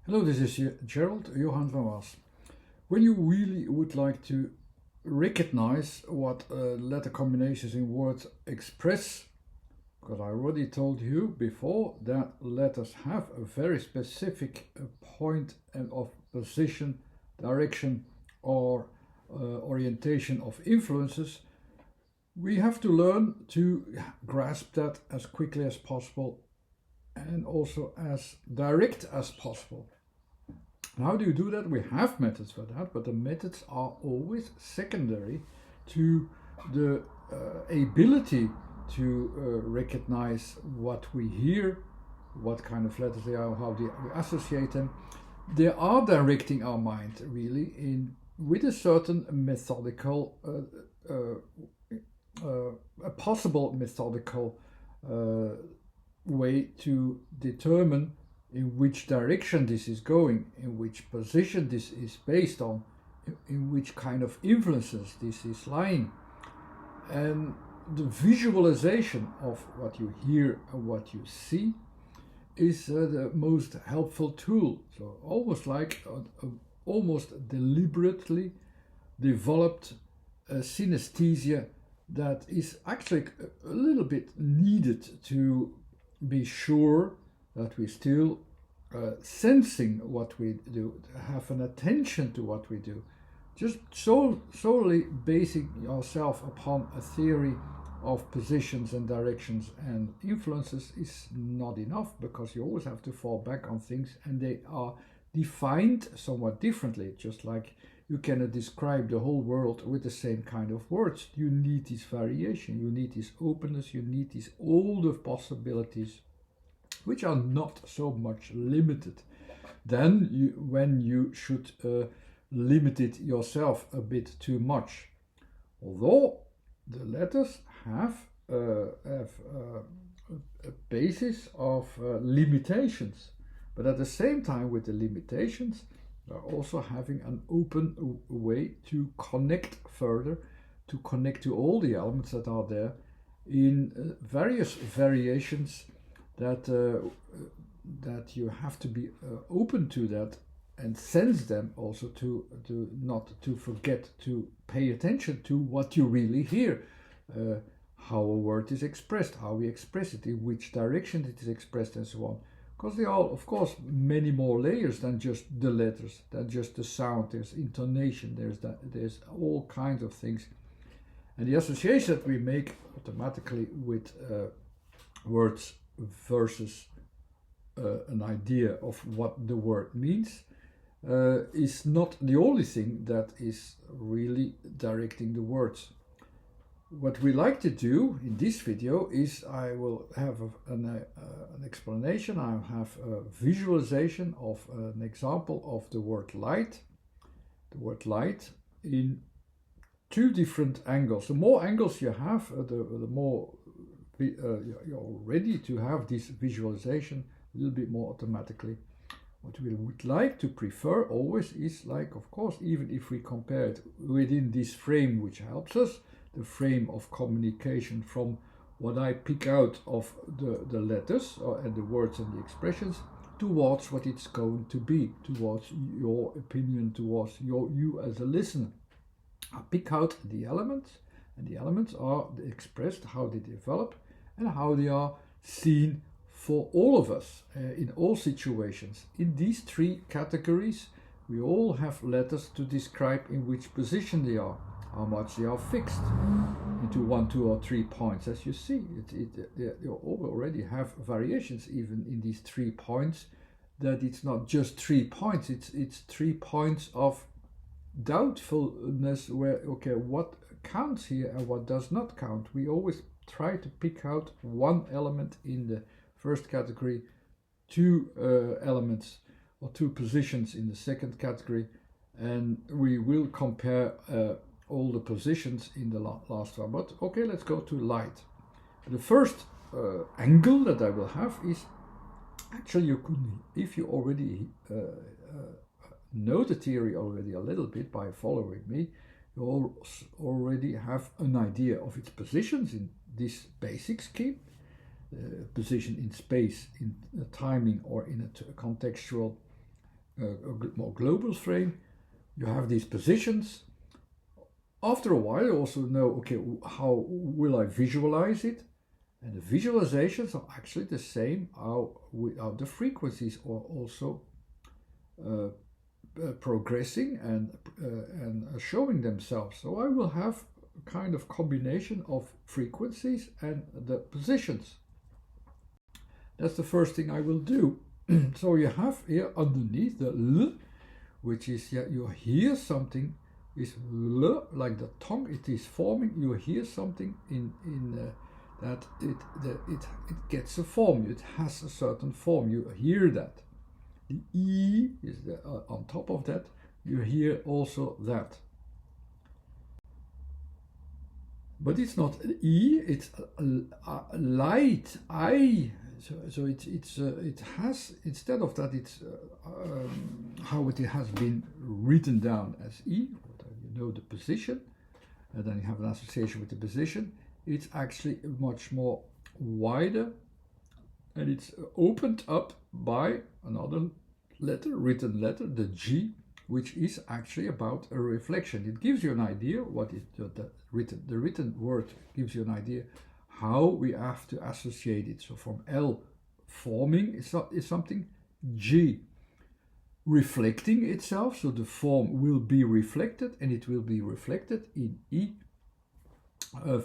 Hello, this is Gerald Johan van Was. When you really would like to recognize what letter combinations in words express, because I already told you before that letters have a very specific point of position, direction, or orientation of influences, we have to learn to grasp that as quickly as possible and also as direct as possible. And how do you do that? We have methods for that, but the methods are always secondary to the ability to recognize what we hear, what kind of letters they are, how we associate them. They are directing our mind really in with a certain methodical, a possible methodical way to determine in which direction this is going, in which position this is based on, in which kind of influences this is lying. And the visualization of what you hear and what you see is the most helpful tool. So almost like almost deliberately developed synesthesia that is actually a little bit needed to be sure that we still sensing what we do, have an attention to what we do. Just solely basing yourself upon a theory of positions and directions and influences is not enough, because you always have to fall back on things and they are defined somewhat differently. Just like you cannot describe the whole world with the same kind of words. You need this variation, you need this openness, you need these all the possibilities which are not so much limited. Then when you should limit it yourself a bit too much. Although the letters have a basis of limitations, but at the same time with the limitations, they're also having an open way to connect further, to connect to all the elements that are there in various variations that you have to be open to that and sense them also to not to forget to pay attention to what you really hear, how a word is expressed, how we express it, in which direction it is expressed, and so on. Because there are, of course, many more layers than just the letters, than just the sound. There's intonation, there's all kinds of things. And the association that we make automatically with words versus an idea of what the word means is not the only thing that is really directing the words. What we like to do in this video is I will have an explanation, I'll have a visualization of an example of the word light in two different angles. The more angles you have, the more you're ready to have this visualization a little bit more automatically. What we would like to prefer always is, like, of course, even if we compare it within this frame which helps us, the frame of communication from what I pick out of the letters and the words and the expressions towards what it's going to be, towards your opinion, towards you as a listener. I pick out the elements, and the elements are expressed, how they develop and how they are seen for all of us in all situations. In these three categories, we all have letters to describe in which position they are, how much they are fixed into 1, 2, or 3 points. As you see, you already have variations even in these 3 points, that it's not just 3 points, it's 3 points of doubtfulness where, okay, what counts here and what does not count. We always try to pick out one element in the first category, two elements or two positions in the second category, and we will compare all the positions in the last one. But okay, let's go to light. The first angle that I will have is, actually you could, if you already know the theory already a little bit by following me, you already have an idea of its positions in this basic scheme. Position in space, in timing, or in a contextual more global frame, you have these positions. After a while, you also know, okay, how will I visualize it? And the visualizations are actually the same how the frequencies are also progressing and showing themselves. So I will have a kind of combination of frequencies and the positions. That's the first thing I will do. So you have here underneath the L, which is, you hear something, is L, like the tongue, it is forming, you hear something that it gets a form, it has a certain form, you hear that. The E is on top of that, you hear also that. But it's not E, it's light, I. So it has, instead of that, it's how it has been written down as E. You know the position, and then you have an association with the position. It's actually much more wider, and it's opened up by another letter, written letter, the G, which is actually about a reflection. It gives you an idea what is the written word gives you an idea how we have to associate it. So from L, forming is something, G, reflecting itself, so the form will be reflected, and it will be reflected in E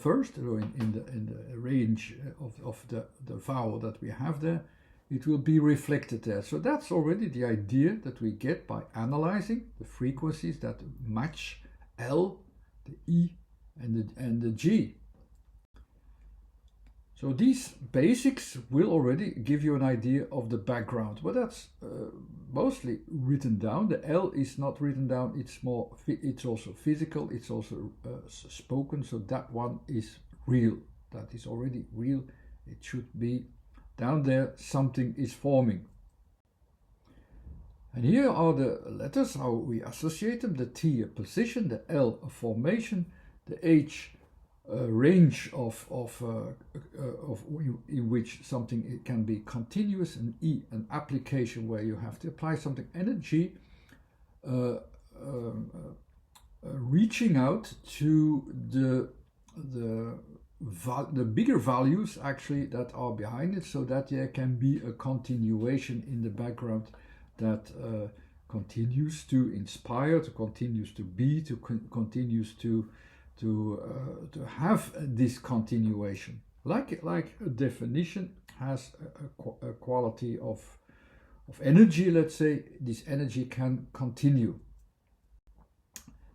first, or in the range of the vowel that we have there, it will be reflected there. So that's already the idea that we get by analyzing the frequencies that match L, the E, and the G. So these basics will already give you an idea of the background, but that's mostly written down. The L is not written down, it's also physical, it's also spoken, so that one is real. That is already real. It should be down there, something is forming. And here are the letters, how we associate them. The T, a position, the L, a formation, the H, a range of in which something can be continuous, and E, an application where you have to apply something, and a G, reaching out to the bigger values actually that are behind it, so that there can be a continuation in the background that continues to inspire, to continues to be, to continues to have this continuation. Like a definition has a quality of energy, let's say, this energy can continue.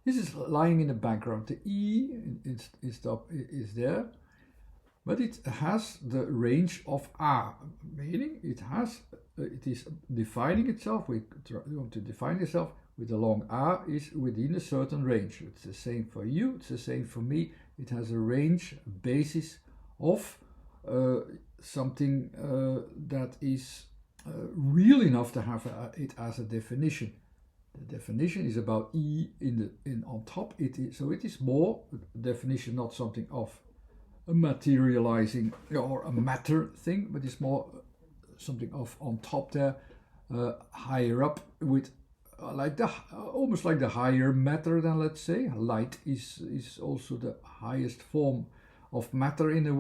This is lying in the background. The E is there, but it has the range of A, meaning it is defining itself. We want to define itself with a long A is within a certain range. It's the same for you, it's the same for me. It has a range, a basis of something that is real enough to have it as a definition. The definition is about E on top. So it is more a definition, not something of a materializing or a matter thing, but it's more something of on top there, higher up, with almost like the higher matter than, let's say, light is also the highest form of matter in a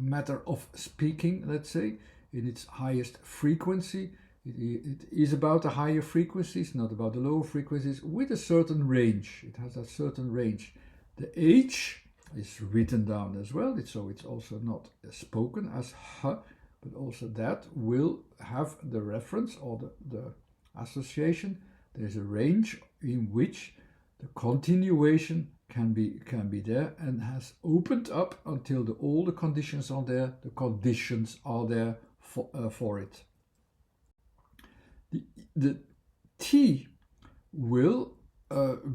matter of speaking, let's say, in its highest frequency. It is about the higher frequencies, not about the lower frequencies, with a certain range. It has a certain range. The H is written down as well, so it's also not spoken as H, but also that will have the reference or the association. There's a range in which the continuation can be there and has opened up until all the conditions are there. The conditions are there for it. The T will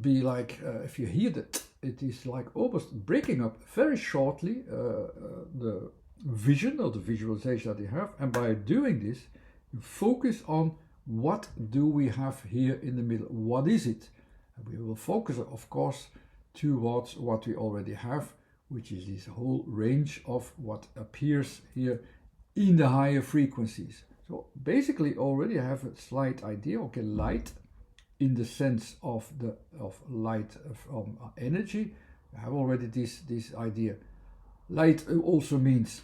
be like, if you hear that, it is like almost breaking up very shortly the vision or the visualization that you have, and by doing this you focus on what do we have here in the middle, what is it, and we will focus of course towards what we already have, which is this whole range of what appears here in the higher frequencies. So basically already have a slight idea. Okay, light in the sense of light from energy. I have already this idea. Light also means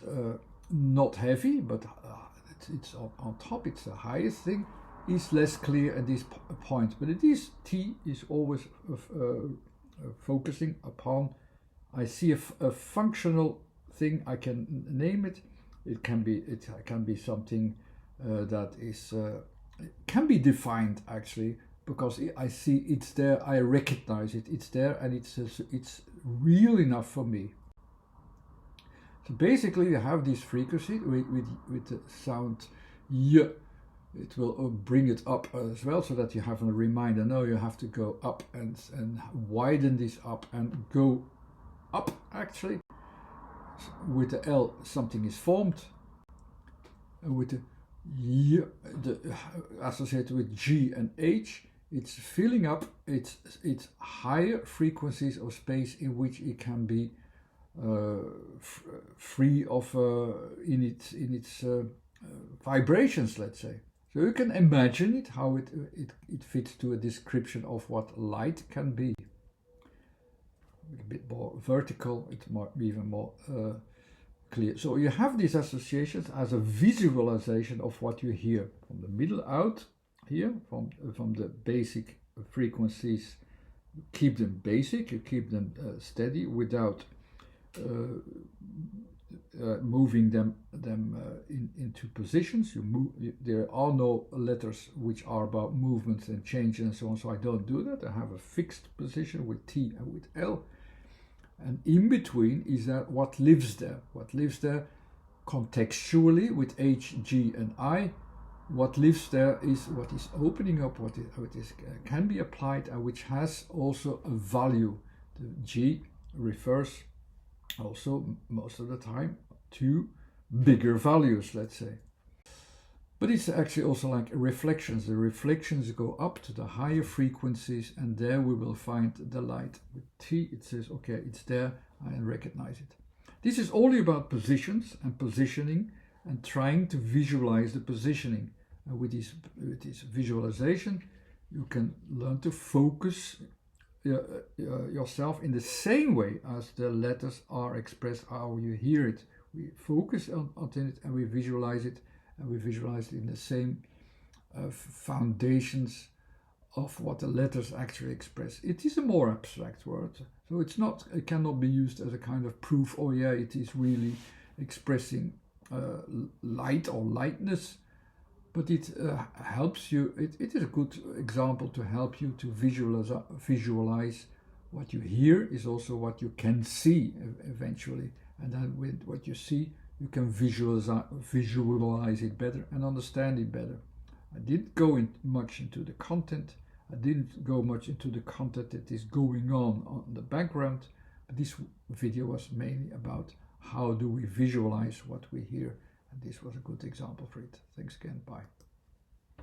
not heavy, but it's on top. It's the highest thing. Is less clear at this point, but it is T is always focusing upon. I see a functional thing. I can name it. It can be something that is can be defined actually, because I see it's there. I recognize it. It's there, and it's real enough for me. So basically, you have this frequency with the sound Y. It will bring it up as well, so that you have a reminder. No, you have to go up and widen this up and go up. Actually, with the L, something is formed. And with the Y, associated with G and H, it's filling up. It's higher frequencies of space in which it can be free of in its vibrations, let's say. So you can imagine it, how it fits to a description of what light can be. A bit more vertical, it might be even more clear. So you have these associations as a visualization of what you hear from the middle out here, from the basic frequencies. You keep them basic, you keep them steady without moving them into positions. There are no letters which are about movements and change and so on, so I don't do that. I have a fixed position with T and with L, and in between is that what lives there. What lives there contextually with H, G and I. What lives there is what is opening up, what can be applied, and which has also a value. The G refers also most of the time to bigger values, let's say. But it's actually also like reflections. The reflections go up to the higher frequencies, and there we will find the light. With T, it says, okay, it's there, I recognize it. This is only about positions and positioning and trying to visualize the positioning. And with this visualization, you can learn to focus yourself in the same way as the letters are expressed, how you hear it. We focus on it and we visualize it, and we visualize it in the same foundations of what the letters actually express. It is a more abstract word, so it cannot be used as a kind of proof. Oh yeah, it is really expressing light or lightness. But it helps you, it is a good example to help you to visualize what you hear is also what you can see eventually. And then with what you see, you can visualize it better and understand it better. I didn't go much into the content. I didn't go much into the content that is going on the background. But this video was mainly about how do we visualize what we hear. And this was a good example for it. Thanks again. Bye.